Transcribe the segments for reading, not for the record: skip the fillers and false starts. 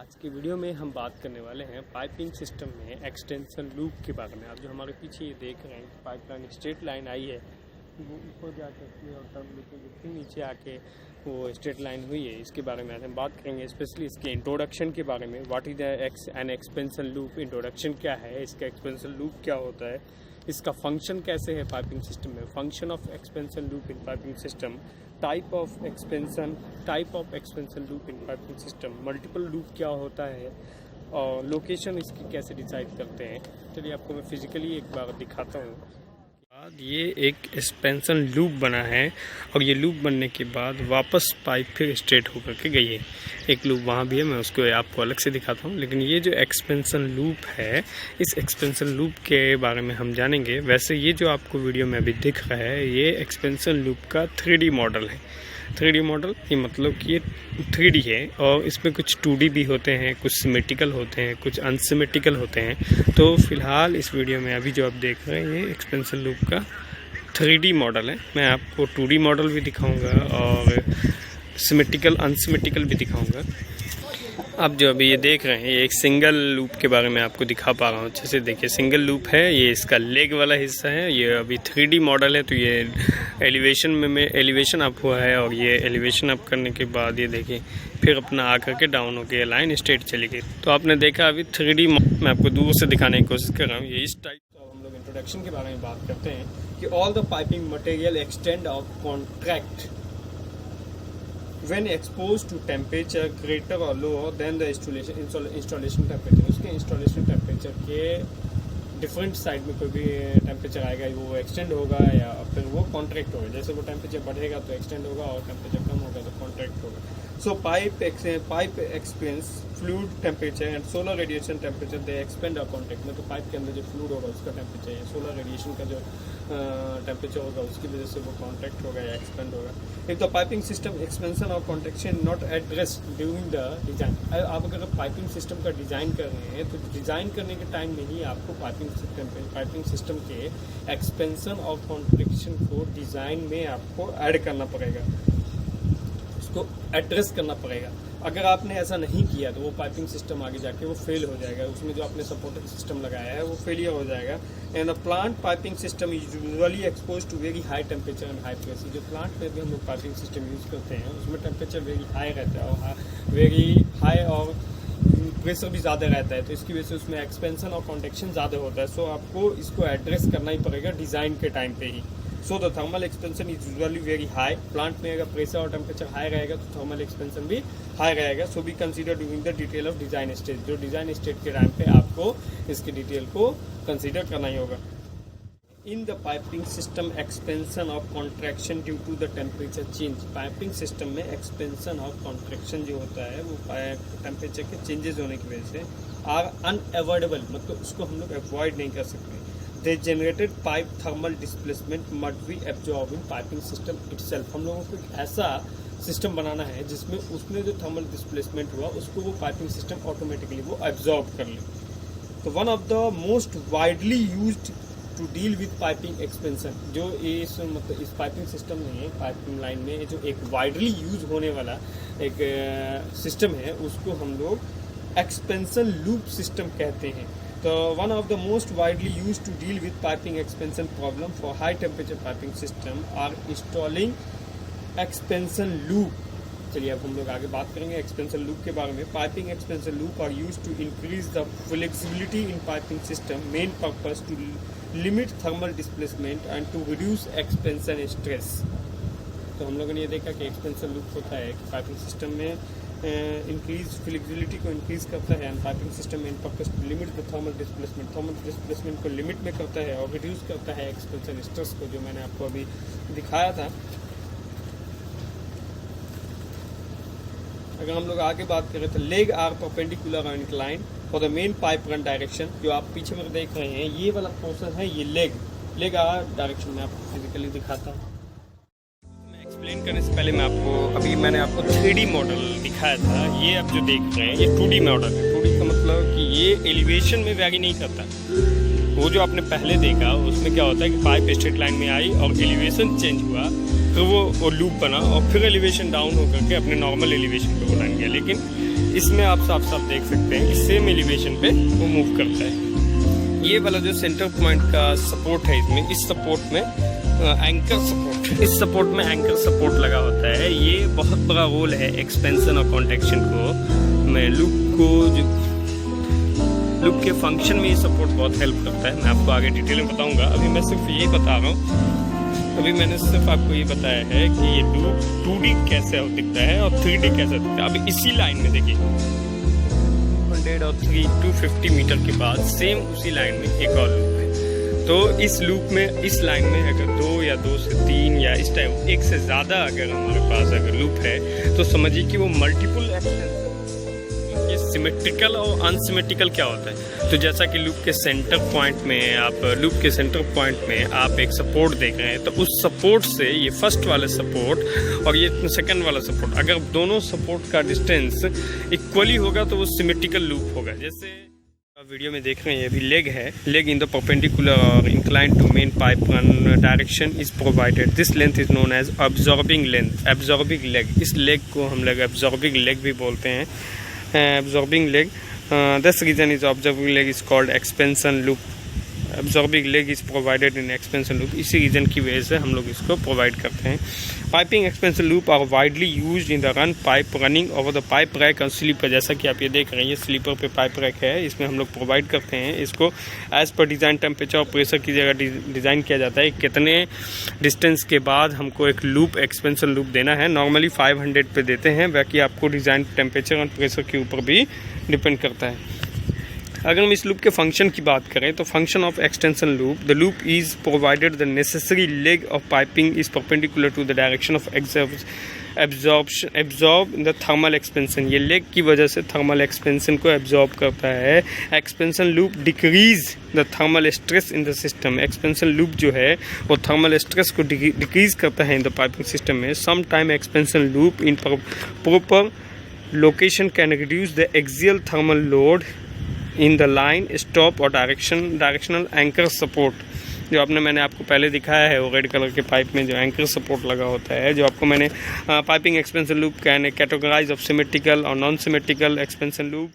आज की वीडियो में हम बात करने वाले हैं पाइपिंग सिस्टम में एक्सटेंशन लूप के बारे में। आप जो हमारे पीछे ये देख रहे हैं कि पाइपलाइन स्ट्रेट लाइन आई है, वो ऊपर जाकर और टर्म लेके फिर नीचे आके वो स्ट्रेट लाइन हुई है, इसके बारे में आज हम बात करेंगे। स्पेशली इसके इंट्रोडक्शन के बारे में, what is an expansion loop, introduction क्या है, इसका एक्सपेंशन लूप क्या होता है, इसका फंक्शन कैसे है पाइपिंग सिस्टम में, function of expansion loop in piping system, type of expansion loop in piping system, multiple loop क्या होता है और लोकेशन इसकी कैसे डिसाइड करते हैं। चलिए आपको मैं फिजिकली एक बार दिखाता हूँ। ये एक एक्सपेंशन लूप बना है और ये लूप बनने के बाद वापस पाइप फिर स्ट्रेट होकर के गई है। एक लूप वहाँ भी है, मैं उसको आपको अलग से दिखाता हूँ। लेकिन ये जो एक्सपेंशन लूप है, इस एक्सपेंशन लूप के बारे में हम जानेंगे। वैसे ये जो आपको वीडियो में अभी दिख रहा है, ये एक्सपेंशन लूप का 3D मॉडल है। 3D मॉडल ये मतलब कि ये 3D है और इसमें कुछ 2D भी होते हैं, कुछ सिमेट्रिकल होते हैं, कुछ अनसिमेट्रिकल होते हैं। तो फिलहाल इस वीडियो में अभी जो आप देख रहे हैं, ये एक्सपेंशन लूप का 3D मॉडल है। मैं आपको 2D मॉडल भी दिखाऊंगा और सिमेट्रिकल अनसिमेट्रिकल भी दिखाऊंगा। आप जो अभी ये देख रहे हैं, ये एक सिंगल लूप के बारे में आपको दिखा पा रहा हूँ। अच्छे से देखिए, सिंगल लूप है, ये इसका लेग वाला हिस्सा है। ये अभी 3D मॉडल है, तो ये एलिवेशन में एलिवेशन अप हुआ है और ये एलिवेशन अप करने के बाद ये देखिए फिर अपना आकर के डाउन होकर लाइन स्ट्रेट चली गई। तो आपने देखा अभी 3D मैं आपको दूर से दिखाने की कोशिश कर रहा हूँ। ये इस टाइप का हम लोग इंट्रोडक्शन के बारे में बात करते हैं कि all the piping material extend of contract when exposed to temperature greater or lower than the installation temperature। उसके इंस्टॉलेशन टेम्परेचर के डिफरेंट साइड में कोई भी टेम्परेचर आएगा, वो एक्सटेंड होगा या फिर वो कॉन्ट्रैक्ट होगा। जैसे वो टेम्परेचर बढ़ेगा तो एक्सटेंड होगा और टेम्परेचर कम होगा तो कॉन्ट्रैक्ट होगा। So pipe expense fluid temperature and solar radiation temperature they expand और कॉन्ट्रैक्ट में। तो पाइप के अंदर जो फ्लूइड होगा उसका टेम्परेचर या सोलर रेडिएशन का जो टेम्परेचर होगा उसकी वजह से वो कॉन्ट्रैक्ट होगा या एक्सपेंड होगा। If the piping system expansion और contraction not address during the design. आप अगर पाइपिंग सिस्टम का डिज़ाइन कर रहे हैं तो डिज़ाइन करने के टाइम में ही आपको पाइपिंग सिस्टम के एक्सपेंशन और कॉन्ट्रैक्शन को डिज़ाइन में आपको ऐड करना पड़ेगा, उसको एड्रेस करना पड़ेगा। अगर आपने ऐसा नहीं किया तो वो पाइपिंग सिस्टम आगे जाके वो फेल हो जाएगा, उसमें जो आपने सपोर्टिंग सिस्टम लगाया है वो फेलियर हो जाएगा। And the plant piping system is usually expose to very high temperature and high pressure. जो प्लांट में भी हम लोग पाइपिंग सिस्टम यूज़ करते हैं उसमें टेम्परेचर वेरी हाई रहता है और वेरी हाई और प्रेशर भी ज़्यादा रहता है, तो इसकी वजह से उसमें एक्सपेंशन और कॉन्ट्रैक्शन ज़्यादा होता है। सो आपको इसको एड्रेस करना ही पड़ेगा डिज़ाइन के टाइम पे ही। So the thermal expansion is usually very high. Plant में अगर प्रेशर और टेम्परेचर हाई रहेगा तो थर्मल एक्सपेंशन भी हाई रहेगा। So be consider during the detail of design stage. जो डिजाइन स्टेज के टाइम पे आपको इसकी डिटेल को कंसीडर करना ही होगा। In the piping system expansion of contraction due to the temperature change. Piping system में एक्सपेंशन और कॉन्ट्रैक्शन जो होता है वो टेम्परेचर के चेंजेस होने की वजह से आर अनएवॉइडेबल, मतलब उसको हम लोग अवॉइड नहीं कर सकते। They generated pipe thermal displacement must be absorb in piping system itself. हम लोगों को एक ऐसा सिस्टम बनाना है जिसमें उसमें जो थर्मल डिस्प्लेसमेंट हुआ उसको वो पाइपिंग सिस्टम ऑटोमेटिकली वो एब्जॉर्ब कर ले। तो one of the most widely used to deal with piping expansion, जो मतलब इस पाइपिंग सिस्टम में, पाइपिंग लाइन में जो एक वाइडली यूज होने वाला एक सिस्टम है उसको हम लोग एक्सपेंशन लूप सिस्टम कहते हैं। तो one of the most widely use to deal with piping expansion problem for high temperature piping system are installing expansion loop. चलिए अब हम लोग आगे बात करेंगे एक्सपेंशन लूप के बारे में। Piping expansion loop are use to increase the flexibility in piping system, main purpose to limit thermal displacement and to reduce expansion stress. तो हम लोगों ने ये देखा कि एक्सपेंशन लूप होता है कि पाइपिंग सिस्टम में इंक्रीज फ्लेक्सिबिलिटी को इंक्रीज करता है एंड पाइपिंग सिस्टम में purpose to limit the thermal displacement को लिमिट में करता है और रिड्यूस करता है एक्सपेंशन स्ट्रेस को, जो मैंने आपको अभी दिखाया था। अगर हम लोग आगे बात करें तो लेग आर परपेंडिकुलर और incline for the main pipe run direction. जो आप पीछे में देख रहे हैं ये वाला पोर्शन है, ये लेग आर डायरेक्शन में आपको फिजिकली दिखाता हूँ। मैं एक्सप्लेन करने से पहले मैंने आपको 3D मॉडल दिखाया था। ये आप जो देख रहे हैं ये 2D मॉडल है। 2D का मतलब कि ये एलिवेशन में वैरी नहीं करता। वो जो आपने पहले देखा उसमें क्या होता है कि पाइप स्ट्रेट लाइन में आई और एलिवेशन चेंज हुआ, फिर वो लूप बना और फिर एलिवेशन डाउन होकर के अपने नॉर्मल एलिवेशन पे वो लाइन गया। लेकिन इसमें आप साफ साफ देख सकते हैं कि सेम एलिवेशन पे वो मूव करता है। ये वाला जो सेंटर पॉइंट का सपोर्ट है इसमें, इस सपोर्ट में एंकर सपोर्ट, इस सपोर्ट में एंकर सपोर्ट लगा होता है। ये बहुत बड़ा रोल है एक्सपेंशन और कॉन्ट्रैक्शन को में लूप को, जो लूप के फंक्शन में ये सपोर्ट बहुत हेल्प करता है। मैं आपको आगे डिटेल में बताऊंगा, अभी मैं सिर्फ यही बता रहा हूँ। अभी मैंने सिर्फ आपको ये बताया है कि ये लूप 2D कैसे दिखता है और 3D कैसे दिखता है। अभी इसी लाइन में देखिए 100 और 250 मीटर के बाद सेम उसी लाइन में एक और लूप है। तो इस लूप में, इस लाइन में अगर 2 या 2 से 3 या इस टाइम 1 से ज़्यादा अगर हमारे पास अगर लूप है तो समझिए कि वो मल्टीपल एक्सटेंशन। ये सिमेट्रिकल और अनसिमेट्रिकल क्या होता है, तो जैसा कि लूप के सेंटर पॉइंट में आप एक सपोर्ट देख रहे हैं, तो उस सपोर्ट से ये फर्स्ट वाला सपोर्ट और ये सेकंड वाला सपोर्ट, अगर दोनों सपोर्ट का डिस्टेंस इक्वली होगा तो वो सिमेट्रिकल लूप होगा। जैसे आप वीडियो में देख रहे हैं, ये भी लेग है, लेग इन द परपेंडिकुलर और incline to main pipe run direction is provided. This length is known as absorbing length, absorbing leg. इस लेग को हम लोग एब्जॉर्बिंग लेग भी बोलते हैं, absorbing leg. This reason is absorbing leg is called expansion loop. Absorbing leg is provided in expansion loop. इसी reason की वजह से हम लोग इसको प्रोवाइड करते हैं। Piping expansion loop are widely used in the run pipe running over the pipe rack और स्लीपर। जैसा कि आप ये देख रहे हैं, ये स्लीपर पे पाइप रैक है, इसमें हम लोग प्रोवाइड करते हैं। इसको एज पर डिज़ाइन टेम्परेचर और प्रेशर की जगह डिज़ाइन किया जाता है। कितने डिस्टेंस के बाद हमको एक लूप एक्सपेंशन लूप देना है। नॉर्मली 500 पे देते हैं, बाकी आपको डिज़ाइन टेम्परेचर और प्रेशर के ऊपर भी डिपेंड करता है। अगर हम इस लूप के फंक्शन की बात करें तो function of extension loop, the loop is provided the necessary leg of piping is perpendicular to the direction of absorb the thermal expansion. ये लेग की वजह से थर्मल एक्सपेंशन को एब्जॉर्ब करता है। Expansion loop decrease the thermal stress in the system. Expansion loop जो है वो थर्मल स्ट्रेस को डिक्रीज करता है इन द पाइपिंग सिस्टम में। Some time expansion loop in proper location can reduce the axial thermal load in the line stop और directional anchor support. जो मैंने आपको पहले दिखाया है, वो रेड कलर के पाइप में जो एंकर सपोर्ट लगा होता है, जो आपको मैंने piping expansion loop categorize of symmetrical और नॉन सिमेट्रिकल एक्सपेंशन लूप।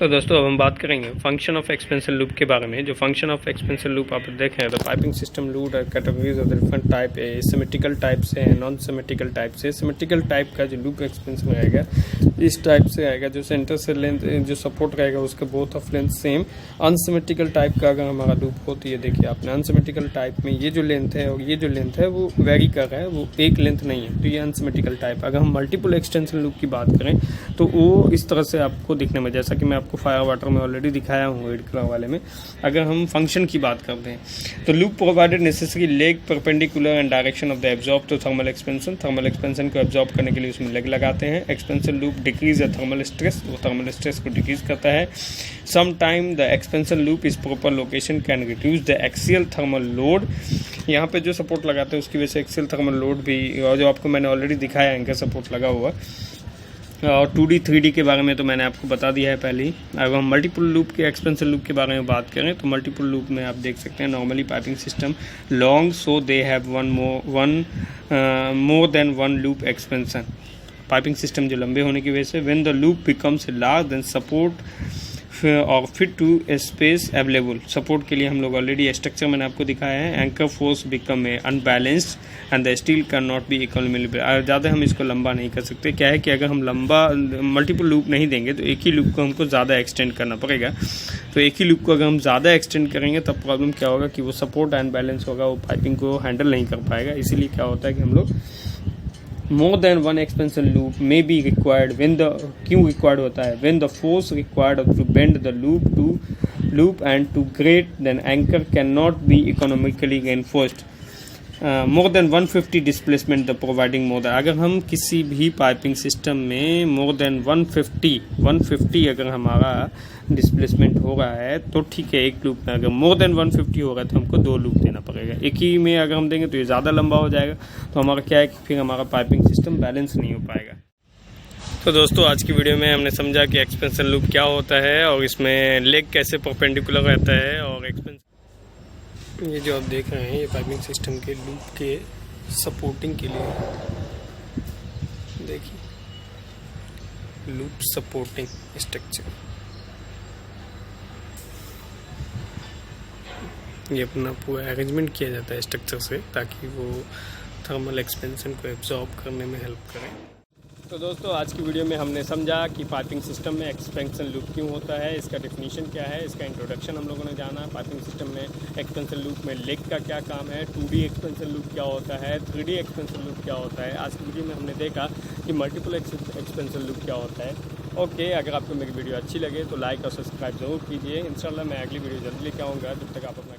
तो दोस्तों अब हम बात करेंगे फंक्शन ऑफ एक्सपेंशन लूप के बारे में। जो फंक्शन ऑफ एक्सपेंशन लूप आप देखें तो piping system loop categories of the different type है। सिमेट्रिकल टाइप से है, नॉन सिमेट्रिकल टाइप से। सिमेट्रिकल टाइप का जो लूप एक्सपेंशन रहेगा इस टाइप से आएगा, जो सेंटर से लेंथ जो सपोर्ट रहेगा उसके both of length same. Unsymmetrical type का अगर हमारा लूप होती है, देखिए आपने अनसिमेट्रिकल टाइप में ये जो लेंथ है और ये जो लेंथ है वो वेरी कर रहा है, वो एक लेंथ नहीं है, तो ये अनसिमेट्रिकल टाइप। अगर हम मल्टीपल एक्सटेंशन लूप की बात करें तो वो इस तरह से आपको दिखने में, जैसा कि मैं आपको फायर वाटर में ऑलरेडी दिखाया हूँ रेड कलर वाले में। अगर हम फंक्शन की बात करते हैं तो loop provided necessary leg perpendicular and direction of the absorb to thermal expansion. Thermal expansion को एब्जॉर्ब करने के लिए उसमें लेग लगाते हैं। Expansion loop decrease the thermal stress, वो थर्मल स्ट्रेस को डिक्रीज करता है। Some time the expansion loop is proper location can reduce the axial thermal load. यहाँ पे जो सपोर्ट लगाते हैं उसकी वजह से एक्सियल थर्मल लोड भी, और जो आपको मैंने ऑलरेडी दिखाया एंकर सपोर्ट लगा हुआ। और 2D 3D के बारे में तो मैंने आपको बता दिया है पहले ही। अगर हम मल्टीपल लूप के एक्सपेंशन लूप के बारे में बात करें तो मल्टीपल लूप में आप देख सकते हैं normally piping system long, so they have more than one loop expansion. Piping system जो लंबे होने की वजह से when the loop becomes large then support और fit to space available. Support के लिए हम लोग ऑलरेडी स्ट्रक्चर मैंने आपको दिखाया है। Anchor force become a unbalanced and the steel can not be economically. ज़्यादा हम इसको लंबा नहीं कर सकते। क्या है कि अगर हम लंबा मल्टीपल लूप नहीं देंगे तो एक ही लूप को हमको ज़्यादा एक्सटेंड करना पड़ेगा। तो एक ही लूप को अगर हम ज़्यादा एक्सटेंड करेंगे तब प्रॉब्लम क्या होगा कि वो सपोर्ट अनबैलेंस होगा, वो पाइपिंग को हैंडल नहीं कर पाएगा। इसीलिए क्या होता है कि हम लोग more than one expansion loop may be required when the क्यों required होता है when the force required to bend the loop and to grade then anchor cannot be economically reinforced। More than 150 displacement the providing more than. अगर हम किसी भी piping system में more than 150 अगर हमारा डिस्प्लेसमेंट हो रहा है तो ठीक है एक लूप में। अगर मोर देन 150 होगा तो हमको 2 लूप देना पड़ेगा। एक ही में अगर हम देंगे तो ये ज़्यादा लंबा हो जाएगा, तो हमारा क्या है कि फिर हमारा पाइपिंग सिस्टम बैलेंस नहीं हो पाएगा। तो दोस्तों आज की वीडियो में हमने समझा कि एक्सपेंशन लूप क्या होता है और इसमें लेग कैसे परपेंडिकुलर रहता है। और ये जो आप देख रहे हैं ये पाइपिंग सिस्टम के लूप के सपोर्टिंग के लिए, देखिए लूप सपोर्टिंग स्ट्रक्चर। ये अपना पूरा अरेंजमेंट किया जाता है स्ट्रक्चर से ताकि वो थर्मल एक्सपेंशन को एब्जॉर्ब करने में हेल्प करें। तो दोस्तों आज की वीडियो में हमने समझा कि पाइपिंग सिस्टम में एक्सपेंशन लूप क्यों होता है, इसका डेफिनेशन क्या है, इसका इंट्रोडक्शन हम लोगों ने जाना। पाइपिंग सिस्टम में एक्सपेंशन लूप में लेग का क्या काम है, 2D एक्सपेंशन लूप क्या होता है, 3D एक्सपेंशन लूप क्या होता है। आज की वीडियो में हमने देखा कि मल्टीपल एक्सपेंशन लूप क्या होता है। ओके, अगर आपको मेरी वीडियो अच्छी लगे तो लाइक और सब्सक्राइब जरूर कीजिए। इंशाल्लाह मैं अगली वीडियो जल्दी लेके आऊँगा। जब तक आप अपना